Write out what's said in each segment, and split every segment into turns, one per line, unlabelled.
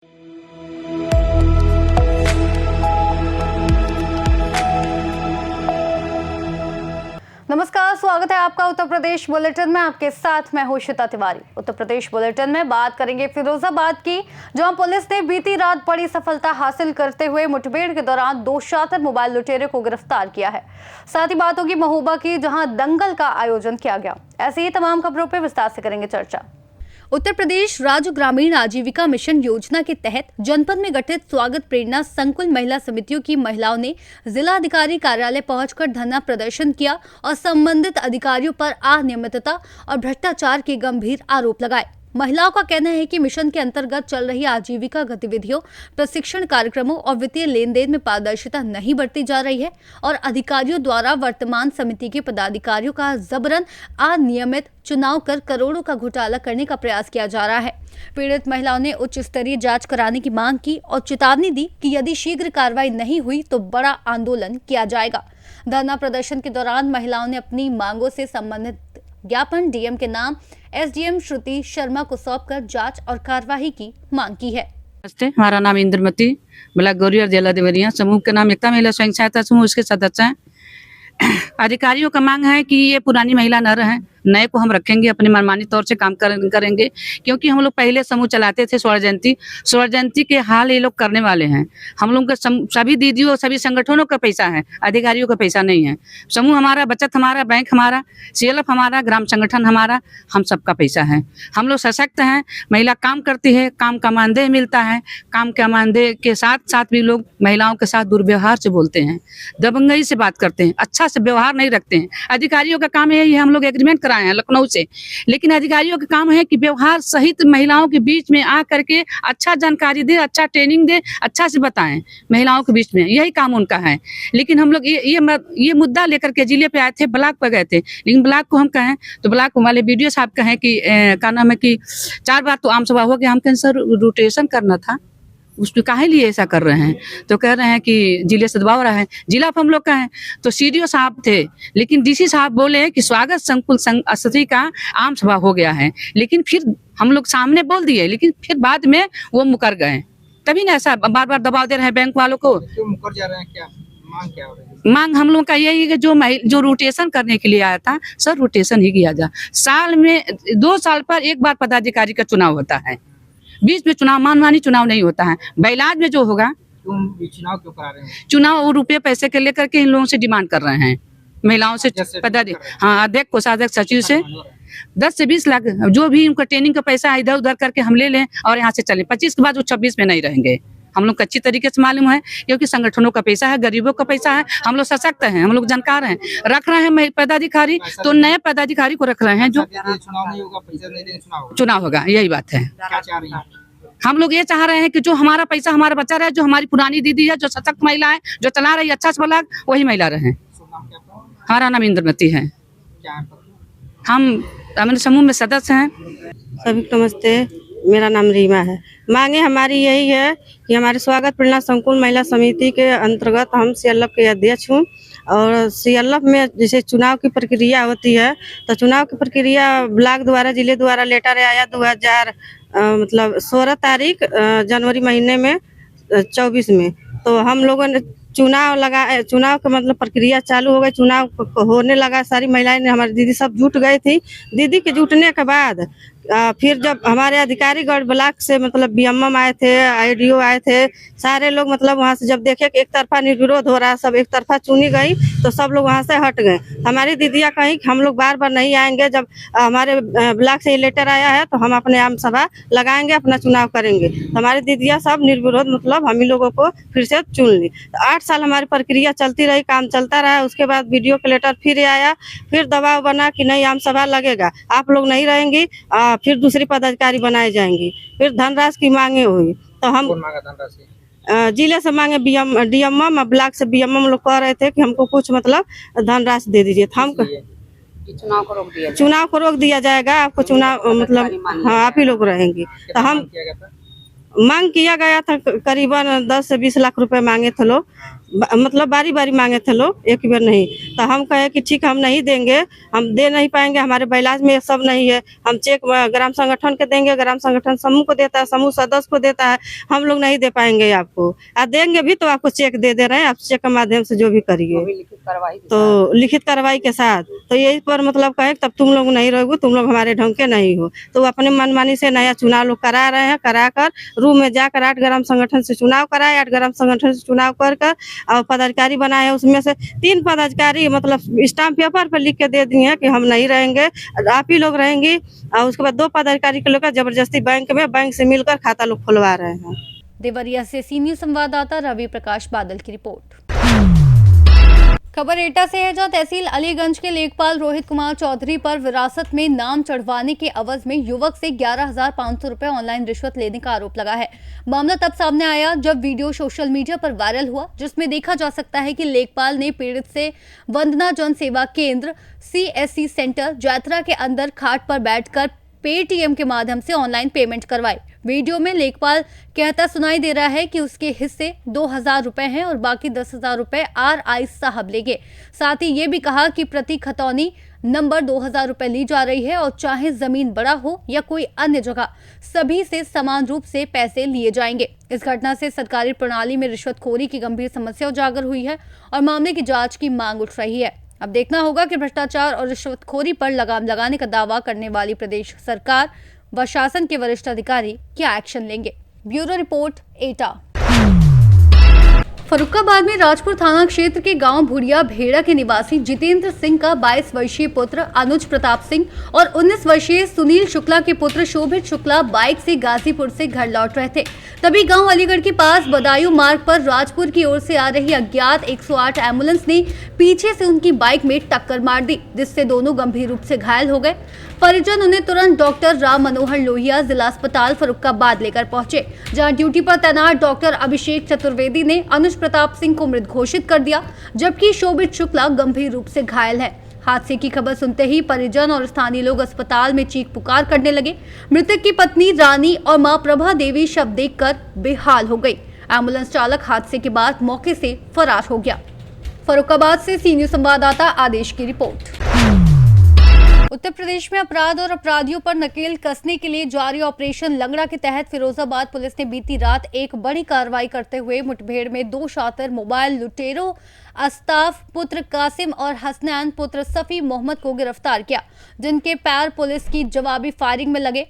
नमस्कार, स्वागत है आपका उत्तर प्रदेश बुलेटिन में। आपके साथ मैं हूं श्वेता तिवारी। उत्तर प्रदेश बुलेटिन में बात करेंगे फिरोजाबाद की, जहां पुलिस ने बीती रात बड़ी सफलता हासिल करते हुए मुठभेड़ के दौरान 2 शातिर मोबाइल लुटेरे को गिरफ्तार किया है। साथ ही बात होगी महोबा की, जहां दंगल का आयोजन किया गया। ऐसी ही तमाम खबरों पर विस्तार से करेंगे चर्चा। उत्तर प्रदेश राज्य ग्रामीण आजीविका मिशन योजना के तहत जनपद में गठित स्वागत प्रेरणा संकुल महिला समितियों की महिलाओं ने जिला अधिकारी कार्यालय पहुंचकर धरना प्रदर्शन किया और संबंधित अधिकारियों पर अनियमितता और भ्रष्टाचार के गंभीर आरोप लगाए। महिलाओं का कहना है कि मिशन के अंतर्गत चल रही आजीविका गतिविधियों, प्रशिक्षण कार्यक्रमों और वित्तीय लेन देन में पारदर्शिता नहीं बरती जा रही है और अधिकारियों द्वारा वर्तमान समिति के पदाधिकारियों का जबरन अनियमित चुनाव कर करोड़ों का घोटाला करने का प्रयास किया जा रहा है। पीड़ित महिलाओं ने उच्च स्तरीय जांच कराने की मांग की और चेतावनी दी कि यदि शीघ्र कार्रवाई नहीं हुई तो बड़ा आंदोलन किया जाएगा। धरना प्रदर्शन के दौरान महिलाओं ने अपनी मांगों से संबंधित ज्ञापन डीएम के नाम एसडीएम श्रुति शर्मा को सौंपकर जांच और कार्यवाही की मांग की है।
नमस्ते, हमारा नाम इंद्रमती ब्लॉक गौरी और जिला देवरिया। समूह के नाम एकता महिला स्वयं सहायता समूह, उसके सदस्य हैं। अधिकारियों का मांग है कि ये पुरानी महिला न रहें, नए को हम रखेंगे, अपने मनमानी तौर से काम करेंगे, क्योंकि हम लोग पहले समूह चलाते थे स्वर्ण जयंती के हाल ये लोग करने वाले हैं। हम लोग का सभी दीदियों, सभी संगठनों का पैसा है, अधिकारियों का पैसा नहीं है। समूह हमारा, बचत हमारा, बैंक हमारा, सीएलएफ हमारा, ग्राम संगठन हमारा, हम सबका पैसा है। हम लोग सशक्त हैं, महिला काम करती है, काम का मानदेय मिलता है। काम का मानदेय के साथ साथ भी लोग महिलाओं के साथ दुर्व्यवहार से बोलते हैं, दबंगई से बात करते हैं, अच्छा से व्यवहार नहीं रखते हैं। अधिकारियों का काम है, ये हम लोग एग्रीमेंट कराए हैं लखनऊ से, लेकिन अधिकारियों का काम है कि व्यवहार सहित महिलाओं के बीच में आ करके अच्छा जानकारी दे, अच्छा ट्रेनिंग दे, अच्छा से बताएं महिलाओं के बीच में, यही काम उनका है। लेकिन हम लोग ये मुद्दा लेकर के जिले पे आए थे, ब्लॉक पे गए थे, लेकिन ब्लॉक को हम कहें तो ब्लॉक वाले बीडीओ साहब कहें कि क्या नाम है कि 4 बार तो आम सभा हो गया, हम कहें सर रोटेशन करना था, उसमें काहे लिए ऐसा कर रहे हैं? तो कह रहे हैं कि जिले से दबाव रहा है। जिला पर हम लोग का है तो सीडीओ साहब थे, लेकिन डीसी साहब बोले कि स्वागत संकुल असती का आम सभा हो गया है, लेकिन फिर हम लोग सामने बोल दिए, लेकिन फिर बाद में वो मुकर गए। तभी ना ऐसा बार बार दबाव दे रहे हैं बैंक वालों को।
क्यों मुकर जा रहे हैं? क्या मांग क्या हो रही है?
मांग हम लोग का यही है कि जो रोटेशन करने के लिए आया था, सर रोटेशन ही किया जा। साल में 2 साल पर एक बार पदाधिकारी का चुनाव होता है, बीच में चुनाव मनमानी चुनाव नहीं होता है। बैलाज में जो होगा,
चुनाव क्यों करा रहे हैं?
चुनाव वो रुपये पैसे के लेकर के इन लोगों से डिमांड कर रहे हैं, महिलाओं से हाँ, अध्यक्ष कोषाध्यक्ष सचिव से 10 से 20 लाख जो भी उनका ट्रेनिंग का पैसा है इधर उधर करके हम ले लें और यहाँ से चलें। 25 के बाद वो 26 में नहीं रहेंगे। हम लोग अच्छी तरीके से मालूम है, क्योंकि संगठनों का पैसा है, गरीबों का पैसा है। हम लोग सशक्त हैं, हम लोग जानकार हैं। रख रहे हैं पदाधिकारी तो नए पदाधिकारी को रख रहे हैं जो
चुनाव नहीं होगा, पैसा नहीं देंगे,
चुनाव होगा, यही बात है।
क्या चाह रही हैं?
हम लोग ये चाह रहे हैं कि जो हमारा पैसा हमारा बचा रहे, जो हमारी पुरानी दीदी है, जो सशक्त महिला है, जो चला रही अच्छा से ब्लॉक, वही महिला रहे। हमारा नाम इंद्रमती है। हम समूह में सदस्य हैं।
सभी को नमस्ते, मेरा नाम रीमा है। मांगे हमारी यही है कि हमारे स्वागत प्रेरणा संकुल महिला समिति के अंतर्गत हम सीएलएफ के अध्यक्ष हूँ, और सीएलएफ में जैसे चुनाव की प्रक्रिया होती है तो चुनाव की प्रक्रिया ब्लॉक द्वारा, जिले द्वारा लेटर आया 16 तारीख जनवरी महीने में 24 में, तो हम लोगों ने चुनाव का मतलब प्रक्रिया चालू हो गई, चुनाव होने लगा। सारी महिलाएं ने, हमारी दीदी सब जुट गई थी। दीदी के जुटने के बाद फिर जब हमारे अधिकारी गढ़ ब्लॉक से मतलब बीएमएम आए थे, आईडीओ आए थे, सारे लोग मतलब वहाँ से जब देखे कि एक तरफा निर्विरोध हो रहा है, सब एक तरफा चुनी गई, तो सब लोग वहाँ से हट गए। हमारी दीदियाँ कहीं हम लोग बार बार नहीं आएंगे, जब हमारे ब्लॉक से ये लेटर आया है तो हम अपने आम सभा लगाएंगे, अपना चुनाव करेंगे। तो हमारी दीदियाँ सब निर्विरोध मतलब हम ही लोगों को फिर से चुन ली। तो 8 साल हमारी प्रक्रिया चलती रही, काम चलता रहा। उसके बाद वीडियो का लेटर फिर आया, फिर दबाव बना कि नहीं आम सभा लगेगा, आप लोग नहीं रहेंगी, फिर दूसरी पदाधिकारी बनाए जाएंगी। फिर धनराशि की मांगे हुई तो हम जिले से मांगे, डीएमएम ब्लॉक से बीएमएम लोग कह रहे थे कि हमको कुछ मतलब धनराशि दे दीजिए। तो हम चुनाव को रोक दिया जाएगा, आपको चुनाव मतलब हाँ आप ही लोग रहेंगे। तो हम मांग किया गया था, करीबन 10 से 20 लाख रुपए मांगे थे लोग, मतलब बारी बारी मांगे थे लोग, एक बार नहीं। तो हम कहे कि ठीक हम नहीं देंगे, हम दे नहीं पाएंगे, हमारे बैलाज में सब नहीं है। हम चेक ग्राम संगठन के देंगे, ग्राम संगठन समूह को देता है, समूह सदस्य को देता है, हम लोग नहीं दे पाएंगे आपको। देंगे भी तो आपको चेक दे रहे हैं, आप चेक के माध्यम से जो भी करिए, तो लिखित कार्रवाई के साथ। तो यही पर मतलब कहे तब तुम लोग नहीं रहोगे, तुम लोग हमारे ढंग के नहीं हो। तो अपने मनमानी से नया चुनाव लोग करा रहे हैं, कराकर रूम में जाकर 8 ग्राम संगठन से चुनाव कराए, 8 ग्राम संगठन से चुनाव कर और पदाधिकारी बनाए। उसमें से 3 पदाधिकारी मतलब स्टाम्प पेपर पर लिख के दे दिए हैं कि हम नहीं रहेंगे, आप ही लोग रहेंगी। और उसके बाद 2 पदाधिकारी के लोग जबरदस्ती बैंक से मिलकर खाता लोग खुलवा रहे हैं।
देवरिया से सीनियर संवाददाता रवि प्रकाश बादल की रिपोर्ट। खबर एटा से है, जहां तहसील अलीगंज के लेखपाल रोहित कुमार चौधरी पर विरासत में नाम चढ़वाने के एवज में युवक से 11,500 रुपए ऑनलाइन रिश्वत लेने का आरोप लगा है। मामला तब सामने आया जब वीडियो सोशल मीडिया पर वायरल हुआ, जिसमें देखा जा सकता है कि लेखपाल ने पीड़ित से वंदना जन सेवा केंद्र CSC सेंटर जैतरा के अंदर खाट पर बैठकर पेटीएम के माध्यम से ऑनलाइन पेमेंट करवाई। वीडियो में लेखपाल कहता सुनाई दे रहा है कि उसके हिस्से 2,000 रुपए हैं और बाकी 10,000 रुपए RI साहब लेंगे। साथ ही ये भी कहा कि प्रति खतौनी नंबर 2,000 रुपए ली जा रही है और चाहे जमीन बड़ा हो या कोई अन्य जगह, सभी से समान रूप से पैसे लिए जाएंगे। इस घटना से सरकारी प्रणाली में रिश्वतखोरी की गंभीर समस्या उजागर हुई है और मामले की जांच की मांग उठ रही है। अब देखना होगा कि भ्रष्टाचार और रिश्वतखोरी पर लगाम लगाने का दावा करने वाली प्रदेश सरकार व शासन के वरिष्ठ अधिकारी क्या एक्शन लेंगे। ब्यूरो रिपोर्ट एटा। फर्रुखाबाद में राजपुर थाना क्षेत्र के गांव भुड़िया भेड़ा के निवासी जितेंद्र सिंह का 22 वर्षीय पुत्र अनुज प्रताप सिंह और 19 वर्षीय सुनील शुक्ला के पुत्र शोभित शुक्ला बाइक से गाजीपुर से घर लौट रहे थे। तभी गांव अलीगढ़ के पास बदायूं मार्ग पर राजपुर की ओर से आ रही अज्ञात 108 एम्बुलेंस ने पीछे से उनकी बाइक में टक्कर मार दी, जिससे दोनों गंभीर रूप से घायल हो गए। परिजन उन्हें तुरंत डॉक्टर राम मनोहर लोहिया जिला अस्पताल फर्रुखाबाद लेकर पहुंचे, जहां ड्यूटी पर तैनात डॉक्टर अभिषेक चतुर्वेदी ने अनुज प्रताप सिंह को मृत घोषित कर दिया, जबकि शोभित शुक्ला गंभीर रूप से घायल है। हादसे की खबर सुनते ही परिजन और स्थानीय लोग अस्पताल में चीख पुकार करने लगे। मृतक की पत्नी रानी और मां प्रभा देवी शव देखकर बेहाल हो गई। एम्बुलेंस चालक हादसे के बाद मौके से फरार हो गया। फर्रुखाबाद से सीनियर संवाददाता आदेश की रिपोर्ट। उत्तर प्रदेश में अपराध और अपराधियों पर नकेल कसने के लिए जारी ऑपरेशन लंगड़ा के तहत फिरोजाबाद पुलिस ने बीती रात एक बड़ी कार्रवाई करते हुए मुठभेड़ में 2 शातिर मोबाइल लुटेरों अस्ताफ पुत्र कासिम और हसनैन पुत्र सफी मोहम्मद को गिरफ्तार किया, जिनके पैर पुलिस की जवाबी फायरिंग में लगे।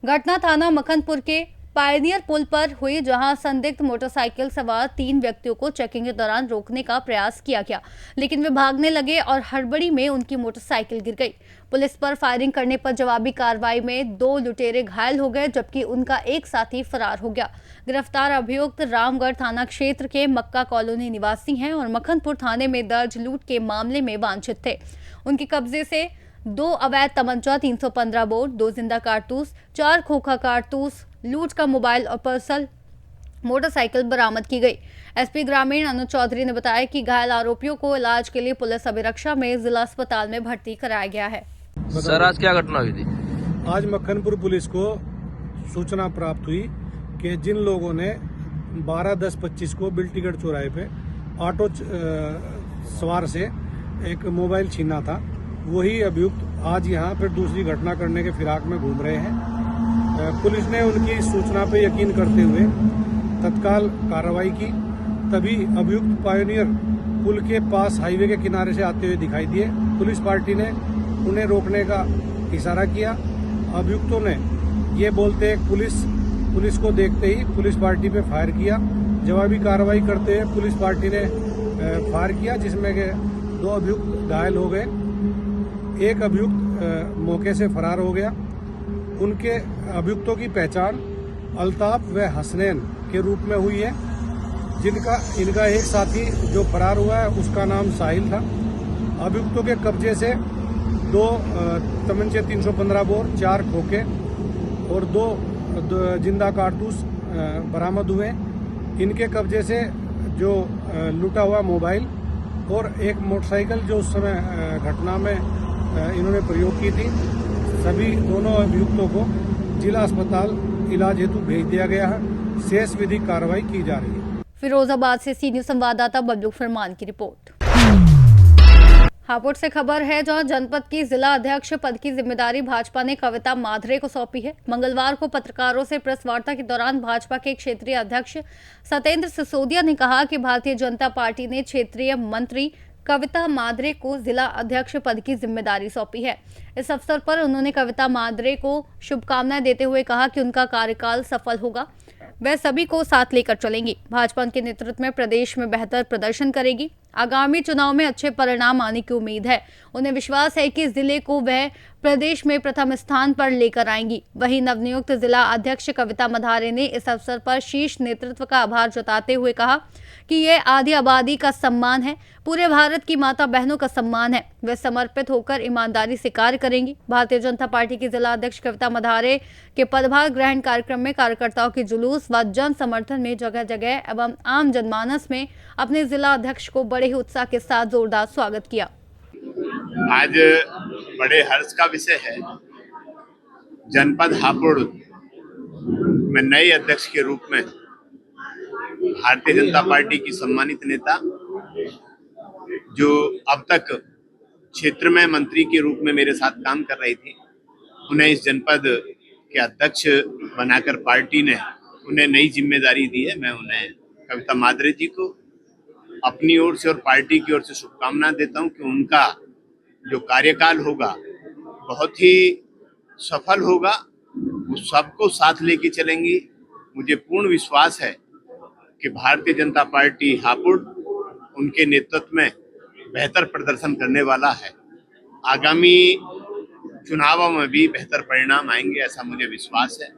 घटना थाना मखनपुर के पायनियर पुल पर हुई, जहां संदिग्ध मोटरसाइकिल सवार 3 व्यक्तियों को चेकिंग के दौरान रोकने का प्रयास किया गया, लेकिन वे भागने लगे और हड़बड़ी में उनकी मोटरसाइकिल गिर गई। पुलिस पर फायरिंग करने पर जवाबी कार्रवाई में 2 लुटेरे घायल हो गए, जबकि उनका एक साथी फरार हो गया। गिरफ्तार अभियुक्त रामगढ़ थाना क्षेत्र के मक्का कॉलोनी निवासी हैं और मखनपुर थाने में दर्ज लूट के मामले में वांछित थे। उनके कब्जे से 2 अवैध तमंचा, 315 बोर, 2 जिंदा कारतूस, 4 खोखा कारतूस, लूट का मोबाइल और पर्सल मोटरसाइकिल बरामद की गई। एसपी ग्रामीण अनुज चौधरी ने बताया कि घायल आरोपियों को इलाज के लिए पुलिस अभिरक्षा में जिला अस्पताल में भर्ती कराया गया है।
सर आज क्या घटना हुई थी?
आज मक्खनपुर पुलिस को सूचना प्राप्त हुई कि जिन लोगों ने 12-10-25 को बिल्टीगढ़ चौराहे पे ऑटो सवार से एक मोबाइल छीना था, वही अभियुक्त आज यहाँ पर दूसरी घटना करने के फिराक में घूम रहे हैं। पुलिस ने उनकी सूचना पे यकीन करते हुए तत्काल कार्रवाई की। तभी अभियुक्त पायोनियर पुल के पास हाईवे के किनारे से आते हुए दिखाई दिए। पुलिस पार्टी ने उन्हें रोकने का इशारा किया। अभियुक्तों ने ये बोलते पुलिस को देखते ही पुलिस पार्टी पे फायर किया। जवाबी कार्रवाई करते हुए पुलिस पार्टी ने फायर किया, जिसमें के 2 अभियुक्त घायल हो गए। एक अभियुक्त मौके से फरार हो गया। उनके अभियुक्तों की पहचान अल्ताफ व हसनैन के रूप में हुई है, इनका एक साथी जो फरार हुआ है उसका नाम साहिल था। अभियुक्तों के कब्जे से 2 तमंचे 315 बोर, 4 खोखे और 2 जिंदा कारतूस बरामद हुए। इनके कब्जे से जो लूटा हुआ मोबाइल और एक मोटरसाइकिल जो उस समय घटना में इन्होंने प्रयोग की थी, सभी दोनों अभियुक्तों को जिला अस्पताल इलाज हेतु भेज दिया गया है। शेष विधिक कार्रवाई की जा रही है।
फिरोजाबाद से सी न्यूज संवाददाता बबलू फरमान की रिपोर्ट। हापुड़ से खबर है, जहां जनपद की जिला अध्यक्ष पद की जिम्मेदारी भाजपा ने कविता माधरे को सौंपी है। मंगलवार को पत्रकारों से प्रेस वार्ता के दौरान भाजपा के क्षेत्रीय अध्यक्ष सत्येंद्र सिसोदिया ने कहा कि भारतीय जनता पार्टी ने क्षेत्रीय मंत्री कविता माधरे को जिला अध्यक्ष पद की जिम्मेदारी सौंपी है। इस अवसर पर उन्होंने कविता माधरे को शुभकामनाएं देते हुए कहा कि उनका कार्यकाल सफल होगा, वह सभी को साथ लेकर चलेंगी। भाजपा उनके नेतृत्व में प्रदेश में बेहतर प्रदर्शन करेगी। आगामी चुनाव में अच्छे परिणाम आने की उम्मीद है। उन्हें विश्वास है कि जिले को वह प्रदेश में प्रथम स्थान पर लेकर आएंगी। वहीं नवनियुक्त जिला अध्यक्ष कविता माधरे ने इस अवसर पर शीर्ष नेतृत्व का आभार जताते हुए कहा कि ये आधी आबादी का सम्मान है, पूरे भारत की माता बहनों का सम्मान है। वे समर्पित होकर ईमानदारी से कार्य करेंगी। भारतीय जनता पार्टी की जिला अध्यक्ष कविता माधरे के पदभार ग्रहण कार्यक्रम में कार्यकर्ताओं के जुलूस व जन समर्थन में जगह जगह एवं आम जनमानस में अपने जिला अध्यक्ष को बड़े ही उत्साह के साथ जोरदार स्वागत किया।
आज बड़े हर्ष का विषय है, जनपद हापुड़ में नए अध्यक्ष के रूप में भारतीय जनता पार्टी की सम्मानित नेता, जो अब तक क्षेत्र में मंत्री के रूप में मेरे साथ काम कर रही थी, उन्हें इस जनपद के अध्यक्ष बनाकर पार्टी ने उन्हें नई जिम्मेदारी दी है। मैं उन्हें कविता माधरे जी को अपनी ओर से और पार्टी की ओर से शुभकामनाएं देता हूं कि उनका जो कार्यकाल होगा बहुत ही सफल होगा, वो सबको साथ लेके चलेंगी। मुझे पूर्ण विश्वास है कि भारतीय जनता पार्टी हापुड़ उनके नेतृत्व में बेहतर प्रदर्शन करने वाला है। आगामी चुनावों में भी बेहतर परिणाम आएंगे, ऐसा मुझे विश्वास है।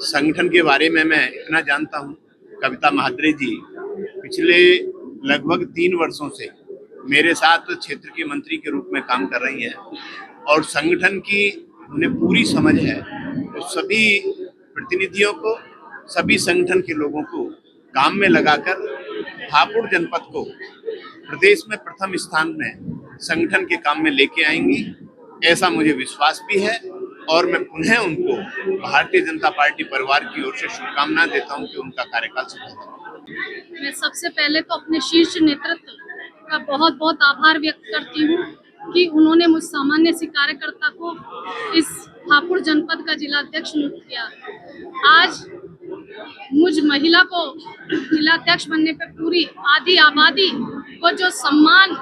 संगठन के बारे में मैं इतना जानता हूं, कविता माधरे जी पिछले लगभग 3 वर्षों से मेरे साथ क्षेत्र के मंत्री के रूप में काम कर रही हैं और संगठन की उन्हें पूरी समझ है। तो सभी प्रतिनिधियों को, सभी संगठन के लोगों को काम में लगाकर हापुड़ जनपद को प्रदेश में प्रथम स्थान में संगठन के काम में लेके आएंगी, ऐसा मुझे विश्वास भी है। और मैं पुनः उनको भारतीय जनता पार्टी परिवार की ओर से शुभकामनाएं देता हूं कि उनका कार्यकाल सफल हो।
मैं सबसे पहले तो अपने शीर्ष नेतृत्व का बहुत बहुत आभार व्यक्त करती हूँ कि उन्होंने मुझ सामान्य सी कार्यकर्ता को इस हापुड़ जनपद का जिला अध्यक्ष नियुक्त किया। आज मुझ महिला को जिला अध्यक्ष बनने पे पूरी आधी आबादी को जो सम्मान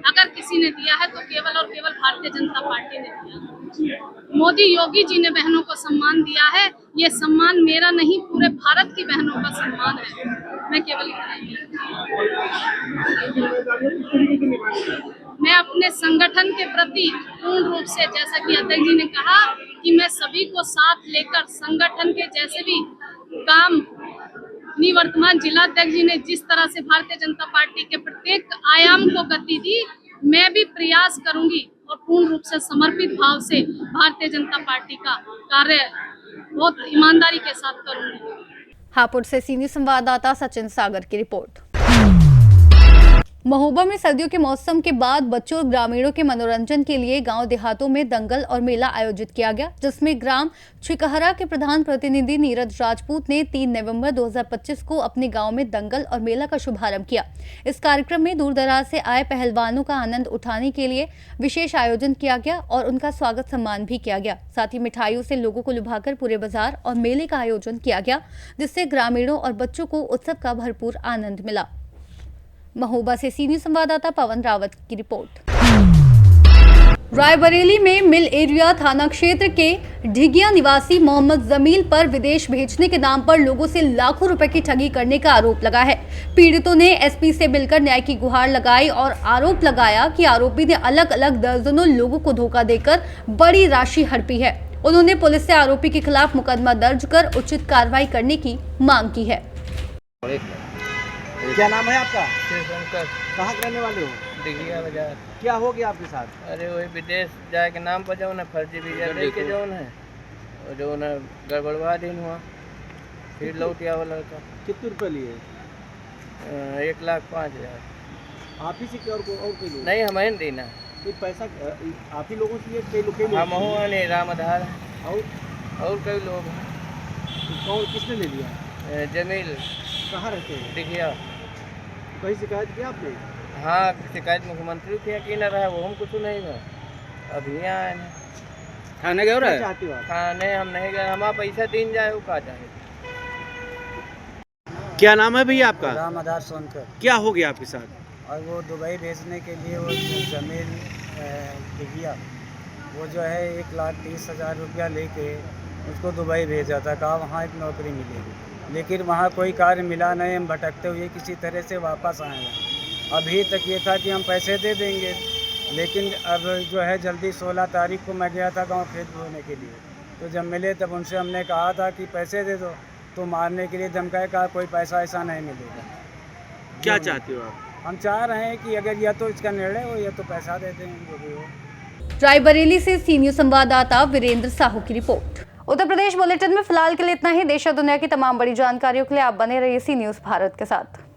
अगर किसी ने दिया है तो केवल और केवल भारतीय जनता पार्टी ने दिया। मोदी योगी जी ने बहनों को सम्मान दिया है। ये सम्मान मेरा नहीं, पूरे भारत की बहनों का सम्मान है। मैं केवल मैं अपने संगठन के प्रति पूर्ण रूप से, जैसा कि अध्यक्ष जी ने कहा कि मैं सभी को साथ लेकर संगठन के जैसे भी काम निवर्तमान जिला अध्यक्ष जी ने जिस तरह से भारतीय जनता पार्टी के प्रत्येक आयाम को गति दी, मैं भी प्रयास करूंगी और पूर्ण रूप से समर्पित भाव से भारतीय जनता पार्टी का कार्य बहुत ईमानदारी के साथ करूंगी।
हापुड़ से सीनियर संवाददाता सचिन सागर की रिपोर्ट। महोबा में सर्दियों के मौसम के बाद बच्चों और ग्रामीणों के मनोरंजन के लिए गांव देहातों में दंगल और मेला आयोजित किया गया, जिसमें ग्राम छिकहरा के प्रधान प्रतिनिधि नीरज राजपूत ने 3 नवंबर 2025 को अपने गांव में दंगल और मेला का शुभारंभ किया। इस कार्यक्रम में दूर दराज से आए पहलवानों का आनंद उठाने के लिए विशेष आयोजन किया गया और उनका स्वागत सम्मान भी किया गया। साथ ही मिठाइयों से लोगों को लुभाकर पूरे बाजार और मेले का आयोजन किया गया, जिससे ग्रामीणों और बच्चों को उत्सव का भरपूर आनंद मिला। महोबा से सीनियर संवाददाता पवन रावत की रिपोर्ट। रायबरेली में मिल एरिया थाना क्षेत्र के ढिगिया निवासी मोहम्मद जमील पर विदेश भेजने के नाम पर लोगों से लाखों रुपए की ठगी करने का आरोप लगा है। पीड़ितों ने एसपी से मिलकर न्याय की गुहार लगाई और आरोप लगाया कि आरोपी ने अलग अलग दर्जनों लोगों को धोखा देकर बड़ी राशि हड़पी है। उन्होंने पुलिस से आरोपी के खिलाफ मुकदमा दर्ज कर उचित कार्रवाई करने की मांग की है।
क्या नाम है आपका?
शिवशंकर।
कहाँ के रहने वाले हो?
डिगिया बाजार।
क्या हो गया आपके साथ?
अरे वही विदेश जाए के नाम पर जो ना फर्जी वीजा दे के जो है और जो ना गड़बड़वा दिन हुआ, फिर लौट आया वो लड़का।
कितने रुपए लिए?
1,05,000।
आप ही से और कोई लोग?
नहीं, हमें नहीं देना।
कोई पैसा आप ही लोगों से लिए? कई लोग
हम हुआ नहीं, रामधार
और
कई लोग हैं।
कौन, किसने ले लिया?
जमील
कहाँ रहते हैं?
दिखिया।
कहीं शिकायत किया आपने?
हाँ, शिकायत मुख्यमंत्री किया कि न रहा वो हम कुछ नहीं हुआ। अभी आए हैं
थाने गए हो रहा है? चाहती हो आप?
खाने हम नहीं गए, हमारा पैसा दिन जाए वो कहा जाए।
क्या नाम है भैया आपका?
राम आधार सोनकर।
क्या हो गया आपके साथ?
और वो दुबई भेजने के लिए वो जमीन दिखिया, वो जो है 1,30,000 रुपया लेके उसको दुबई भेजा था, कहा वहाँ एक नौकरी मिलेगी, लेकिन वहाँ कोई कार्य मिला नहीं। हम भटकते हुए किसी तरह से वापस आए हैं। अभी तक ये था कि हम पैसे दे देंगे, लेकिन अब जो है जल्दी 16 तारीख को मैं गया था गाँव खेत बोने के लिए, तो जब मिले तब उनसे हमने कहा था कि पैसे दे दो, तो मारने के लिए धमकाए, कहा कोई पैसा ऐसा नहीं मिलेगा।
क्या चाहते हो आप?
हम चाह रहे हैं कि अगर या तो इसका निर्णय हो या तो पैसा दे दें, जो भी हो।
रायबरेली से सी न्यूज संवाददाता वीरेंद्र साहू की रिपोर्ट। उत्तर प्रदेश बुलेटिन में फिलहाल के लिए इतना ही। देश और दुनिया की तमाम बड़ी जानकारियों के लिए आप बने रहिए सी न्यूज भारत के साथ।